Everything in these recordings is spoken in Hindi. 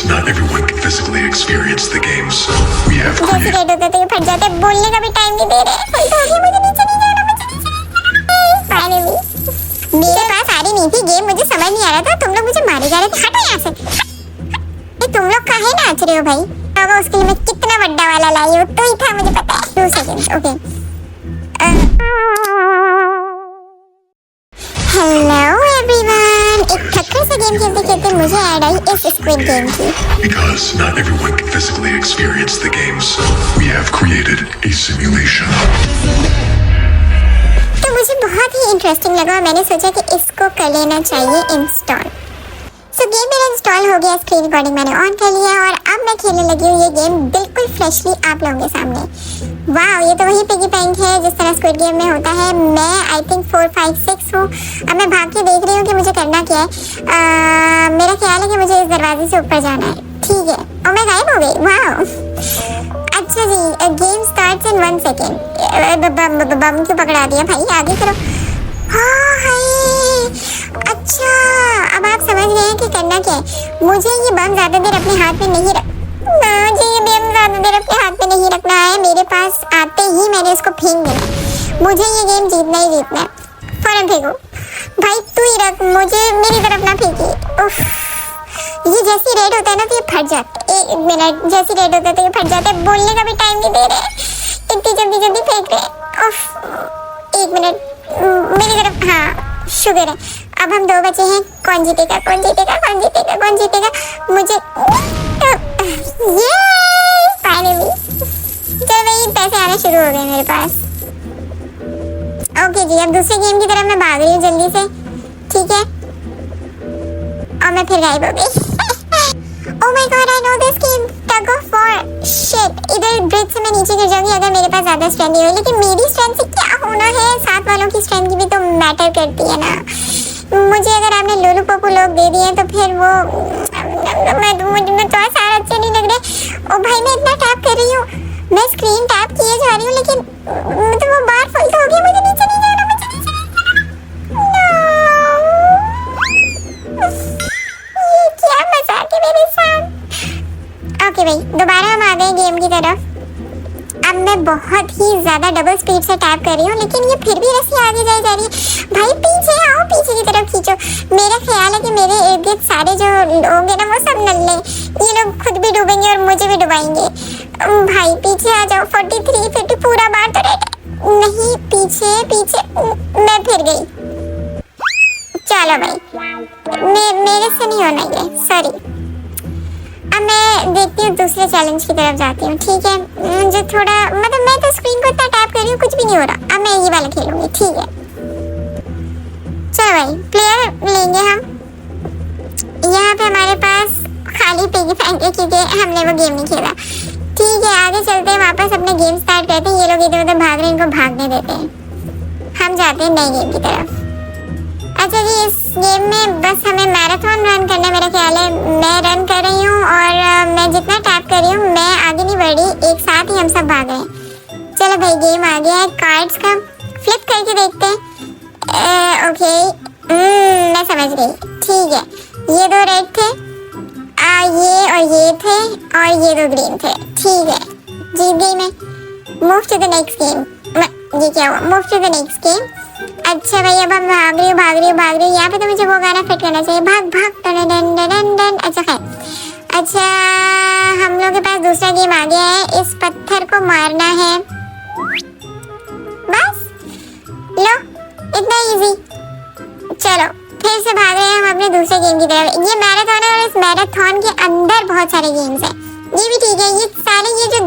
not everyone can physically experience the games we have जैसे created. रेड होता तो ये फट जाते, बोलने का भी टाइम नहीं दे रहे। फुल हो गया, मुझे नीचे नहीं जाना, मुझे नीचे नहीं जाना। फाइनली मेरे पास आ रही नहीं थी गेम, मुझे समझ नहीं आ रहा था, तुम लोग मुझे मारे जा रहे थे। हटो यहाँ से। तुम लोग काहे नाच रहे हो भाई? अब उसके लिए मैं कितना बड़ा वाला लाई हूँ, तो ही था मुझे पता है। 2 सेकंड्स, ओके। हेलो एवरीवन, एक ठक्कर से गेम खेलते खेलते मुझे ऐड आई इस स्क्विड गेम की। Because not everyone can physically experience the games we have created a simulation. तो मुझे बहुत ही इंटरेस्टिंग लगा और मैंने सोचा कि इसको कर लेना चाहिए इंस्टॉल। सो गेम मेरा इंस्टॉल हो गया, स्क्रीन रिकॉर्डिंग मैंने ऑन कर लिया और अब मैं खेलने लगी हूँ ये गेम बिल्कुल फ्रेशली आप लोगों के सामने। वाह, ये तो वही पिगी बैंक है जिस तरह स्क्विड गेम में होता है। मैं आई थिंक 4, 5, 6 हूँ। अब मैं भाग के देख रही हूँ कि मुझे करना क्या है। मेरा ख्याल है कि मुझे इस दरवाजे से ऊपर जाना है। ठीक है, और मैं गायब हो गई। वाह, अच्छा जी, गेम स्टार्ट्स इन 1 सेकेंड। बम क्यों पकड़ा दिया भाई, आगे करो। हाँ हाय, अच्छा अब आप समझ गए हैं कि करना क्या है। मुझे ये बम ज्यादा देर अपने हाथ में नहीं रखना है। मेरे पास आते ही मैंने इसको फेंक देना। मुझे ये गेम जीतना ही जीतना है। फौरन फेंको भाई, तू ही रख, मुझे मेरी तरफ ना फेंकी। उफ, ये जैसी रेड होता है ना तो ये फट जाता है। 1 मिनट, जैसी रेड होता है तो ये फट जाता है। बोलने का भी टाइम नहीं दे रहे, इतनी जल्दी फेंक रहे। उफ, 1 मिनट मेरी तरफ। हाँ, शुगर है। अब हम 2 बचे हैं। कौन जीतेगा? मुझे ये फाइनली चल भाई, पैसे आने शुरू हो गए मेरे पास। ओके जी, अब दूसरे गेम की तरफ मैं भाग रही हूँ जल्दी से। ठीक है, और मैं फिर गायब हो गई। Oh my God, I know this game. Tug of war. Shit. इधर ब्रिज से मैं नीचे गिर जाऊंगी अगर मेरे पास ज्यादा स्ट्रेंथ नहीं हो। लेकिन मेरी स्ट्रेंथ से क्या होना है? साथ वालों की स्ट्रेंथ की भी तो मैटर करती है ना। मुझे अगर आपने लोलू पोपू लोग दे दिए तो फिर वो मुझे तो सारा अच्छे नहीं लग रहे। ओ भाई, मैं इतना टैप कर रही हूँ, मैं स्क्रीन टैप किए जा रही हूँ, लेकिन मतलब वो बार फुल हो गई। मुझे नीचे नहीं जाना। ये क्या मजाक है मेरे साथ। ओके भाई, दोबारा हम आ गए गेम की तरफ। अब मैं बहुत ही ज्यादा डबल स्पीड से टैप कर रही हूँ, लेकिन ये फिर भी रस्सी आगे जाई जा रही है। भाई पीछे आओ, पीछे की तरफ खींचो। मेरा ख्याल है कि मेरे इर्द गिर्द सारे जो लोग हैं ना वो सब नल्ले, ये लोग खुद भी डूबेंगे और मुझे भी डुबाएंगे। भाई पीछे आ जाओ। 43, 50 पूरा बार तो नहीं, पीछे मैं फिर गई। चलो भाई, मेरे से नहीं होना ये, सॉरी। अब मैं देखती हूँ दूसरे चैलेंज की तरफ जाती हूँ। ठीक है, मुझे थोड़ा मतलब मैं तो स्क्रीन को इतना टैप कर रही हूँ, कुछ भी नहीं हो रहा। अब मैं ये वाला खेलूंगी। ठीक है, चलो भाई, प्लेयर लेंगे हम। यहाँ पे हमारे पास खाली पिगी बैंक है क्योंकि हमने वो गेम नहीं खेला। ठीक है, आगे चलते हैं, वापस अपने गेम स्टार्ट करते हैं। ये लोग इधर उधर भाग रहे हैं, इनको भागने देते हैं। हम जाते हैं नए गेम की तरफ। अच्छा जी, इस गेम में बस हमें मैराथन रन करना है मेरा ख्याल है। मैं रन कर रही हूँ और मैं जितना टैप कर रही हूँ मैं आगे नहीं बढ़ रही, एक साथ ही हम सब भाग रहे हैं। चलो भाई, गेम आ गया है कार्ड्स का। फ्लिप करके देखते हैं। ओके, मैं समझ गई। ठीक है, ये 2 रेड थे, ये और ये थे, और ये 2 ग्रीन थे। ठीक है, जीत गई मैं। Move to the next game. ये क्या हुआ? Move to the next game. अच्छा भाई, अब हम भाग रही हूँ। यहाँ पे तो मुझे वो गाना फिट करना चाहिए, भाग भाग डन डन डन डन। अच्छा है, अच्छा हम लोग के पास दूसरा गेम आ गया है। इस पत्थर को मारना है, बस लो, इतना इजी। चलो फिर से भाग रहे हैं हम अपने दूसरे गेम की तरफ। ये मैराथन है और इस मैराथन के अंदर बहुत सारे गेम्स हैं। ये भी ठीक है, ये सारे ये जो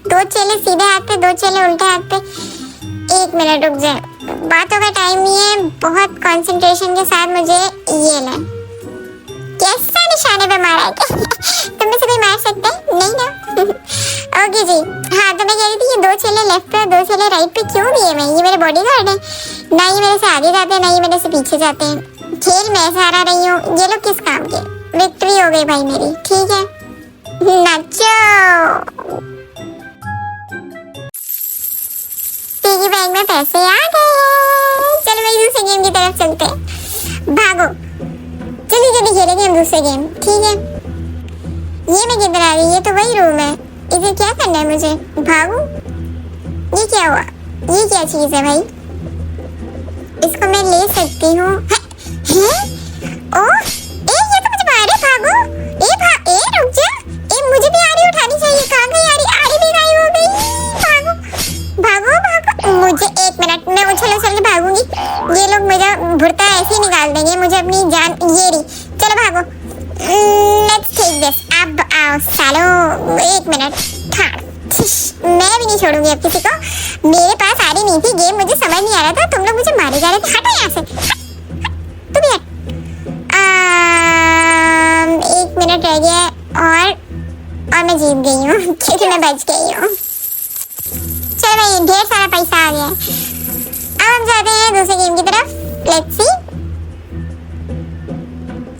दो चेले सीधे हाथ पे, 2 चेले उल्टे हाथ पे। 1 मिनट रुक जाए, बातों का टाइम नहीं है। बहुत कंसंट्रेशन के साथ मुझे ये लें। कैसा निशाने पे मारा है? तुम में से कोई मार सकता है? नहीं ना? ओके जी, हाँ तो मैं कह रही थी ये 2 चेले लेफ्ट पे और 2 चेले राइट पे क्यों दिए? मैं ये मेरे बॉडीगार्ड है ना, ये मेरे से आगे जाते हैं ना ये मेरे से पीछे जाते हैं। खेल मैं सहारा रही हूँ, ये लोग किस काम के? विक्ट्री हो गई भाई मेरी। ठीक है, नाचो। पिगी बैंक में पैसे आ गए। चलो भाई दूसरे गेम की तरफ चलते हैं। भागो, जल्दी खेलेंगे हम दूसरे गेम। ठीक है, ये मैं किधर आ गई? ये तो वही रूम है। इसे क्या करना है मुझे? भागूं? ये क्या हुआ? ये क्या चीज है भाई? इसको मैं ले सकती हूँ? ओह, ये तो मुझे मारे। भागो। रुक जा। मुझे भी आरी उठानी चाहिए। कहाँ गई आरी? आरी भी गायब हो गई। भागो। मुझे 1 मिनट, मैं उछल के भागूंगी। ये लोग मुझे भुरता ऐसे ही निकाल देंगे। मुझे अपनी जान ये रही। चलो भागो। Let's take this. अब आओ सालो। 1 मिनट। मैं भी नहीं छोड़ूंगी अब किसी को। मेरे पास आरी नहीं थी। गेम मुझे समझ नहीं आ रहा था। तुम लोग मुझे मारे जा रहे थे। हटो यहाँ से। तुम भी हट। 1 मिनट रह गया और मैं जीत गई हूँ क्योंकि मैं बच गई हूँ। चलो भाई, ढेर सारा पैसा आ गया। अब हम जाते हैं दूसरे गेम की तरफ। Let's see.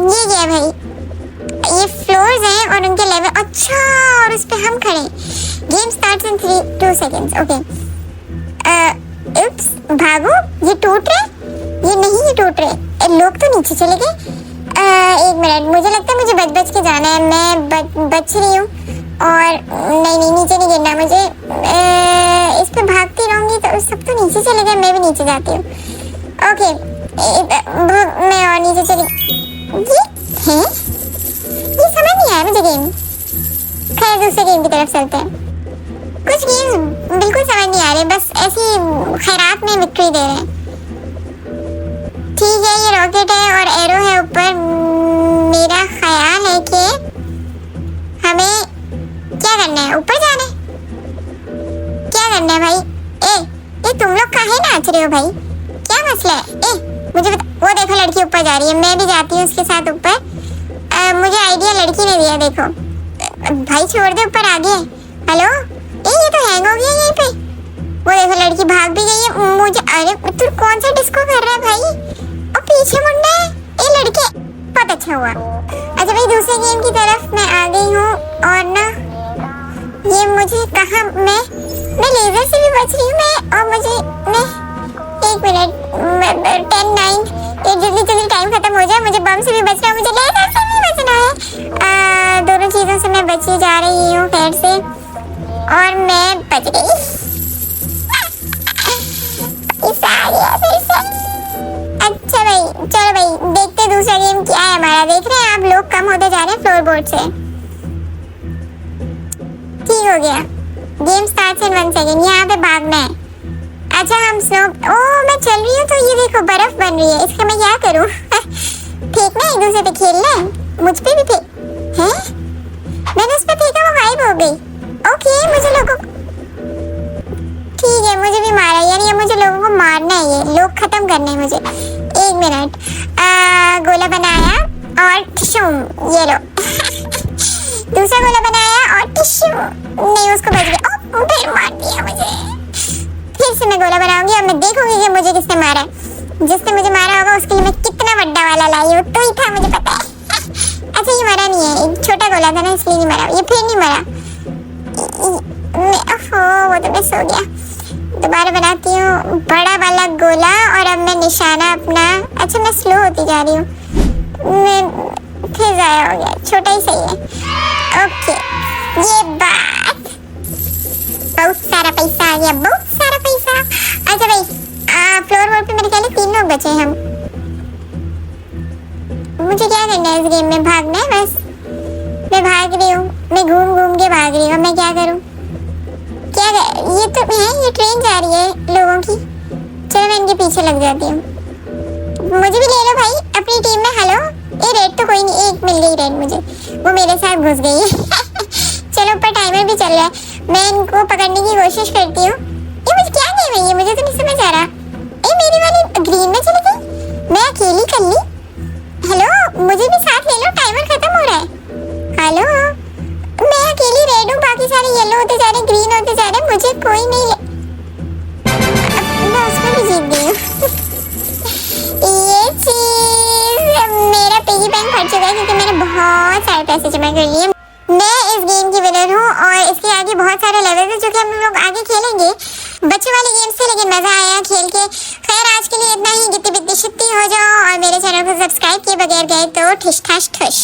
ये क्या है भाई? ये फ्लोर्स हैं और उनके लेवल। अच्छा, और उस पे हम खड़े। Game starts in 2 seconds. Okay. Oops, भागो। ये टूट रहे? ये नहीं, ये टूट रहे। लोग तो नीचे चले गए। 1 मिनट, मुझे लगता है मुझे बच के जाना है। मैं बच रही हूँ और नहीं, नीचे नहीं गिरना मुझे। इस पे भागती रहूंगी तो सब तो नीचे चले गए। मैं भी नीचे जाती हूँ। ओके, मैं और नीचे चली। ये समझ नहीं आया मुझे गेम। खैर, दूसरे गेम की तरफ चलते हैं। कुछ गेम्स बिल्कुल समझ नहीं आ रहे, बस ऐसी खैरात में विक्ट्री दे रहे हैं। ठीक है, ये रॉकेट है और एरो है ऊपर। मेरा ख्याल है कि हमें क्या करना है? ऊपर जाना है। क्या करना है भाई? ए, तुम लोग काहे नाच रहे हो भाई? क्या मसला है? मुझे बता। वो देखो, लड़की ऊपर जा रही है। मैं भी जाती हूँ उसके साथ ऊपर। मुझे आइडिया लड़की ने दिया। देखो भाई, छोड़ दे, ऊपर आ गया। हेलो, ये तो हैंग हो गया यहीं पे। वो देखो, लड़की भाग भी गई है। मुझे, अरे तू कौन सा डिस्को कर रहा है भाई? और पीछे मुड़ना है। लड़के, बहुत अच्छा हुआ। अच्छा भाई, दूसरे गेम की तरफ मैं आ गई हूँ और ना ये मुझे कहाँ, मैं लेजर से भी बच रही हूँ मैं। और मुझे, मैं 1 मिनट, 10, 9, ये जल्दी टाइम खत्म हो जाए। मुझे बम से भी बचना है, मुझे लेजर से भी बचना है। दोनों चीजों से मैं बची जा रही हूँ खैर से, और मैं बच गई। अच्छा भाई, चलो भाई, देखते दूसरा गेम क्या है हमारा। देख रहे हैं आप, लोग कम होते जा रहे हैं फ्लोर बोर्ड से। ठीक हो गया। गेम स्टार्ट्स इन 1 सेकंड। यहाँ पे भागना है। अच्छा, हम स्नो, मैं चल रही हूँ तो ये देखो बर्फ बन रही है। इसका मैं क्या करूँ? फेंकना है, एक दूसरे पे खेलना है। मुझ पे भी फेंक है। मैंने उस पे फेंका, वो गायब हो गई। ओके, मुझे लोगों, ठीक है, मुझे भी मारा। यानी अब मुझे लोगों को मारना है। ये लोग खत्म करने हैं मुझे। 1 मिनट। गोला बनाया और टिशूम, ये लो। दूसरा गोला बनाया और टिशूम, नहीं, उसको बच गया। फिर मार दिया मुझे। फिर से मैं गोला बनाऊंगी और मैं देखूंगी कि मुझे किसने मारा है। जिसने मुझे मारा होगा उसके लिए मैं कितना बड़ा वाला लाई हूँ। तो ही था, मुझे पता है। अच्छा, ये मरा नहीं है। एक छोटा गोला था ना, इसलिए नहीं मरा। ये फिर नहीं मरा। वो तो मिस हो गया। दोबारा बनाती हूँ बड़ा वाला गोला और अब मैं निशाना अपना। अच्छा, मैं स्लो होती जा रही हूँ। मैं फिर जाया हो गया। छोटा ही सही है। ओके, ये बात। बहुत सारा पैसा आ गया, बहुत सारा पैसा। अच्छा भाई, फ्लोर बोर्ड पे मेरे ख्याल 3 लोग बचे हैं हम। मुझे क्या करना है इस गेम में? भागना है बस। मैं भाग रही हूँ, मैं घूम के भाग रही हूँ। मैं क्या करूँ? ये तो है, ये ट्रेन जा रही है लोगों की। चलो, मैं इनके पीछे लग जाती हूँ। मुझे भी ले लो भाई अपनी टीम में। हेलो, ये रेड तो कोई नहीं, एक मिल गई रेड मुझे। वो मेरे साथ घुस गई है। चलो, ऊपर टाइमर भी चल रहा है। मैं इनको पकड़ने की कोशिश करती हूँ। ये मुझे क्या गेम है ये? मुझे तो नहीं समझ आ रहा। मेरी वाली ग्रीन में चली गई। मैं अकेली कर ली। हेलो, मुझे भी साथ ले लो, टाइमर खत्म हो रहा है। हेलो, मैं अकेली रेड हूँ, बाकी सारे येलो होते जा रहे, ग्रीन होते जा रहे। मुझे कोई नहीं ले। मैं उसमें भी जीत गई हूँ। ये चीज, मेरा पिगी बैंक फट चुका है क्योंकि मैंने बहुत सारे पैसे जमा कर लिए। मैं इस गेम की विनर हूँ और इसके आगे बहुत सारे लेवल है जो कि हम लोग आगे खेलेंगे। बच्चों वाले गेम से, लेकिन मजा आया खेल के। खैर, आज के लिए इतना ही। गिट्टी बिट्टी शिट्टी हो जाओ और मेरे चैनल को सब्सक्राइब किए बगैर गए तो ठिश ठाश ठुश।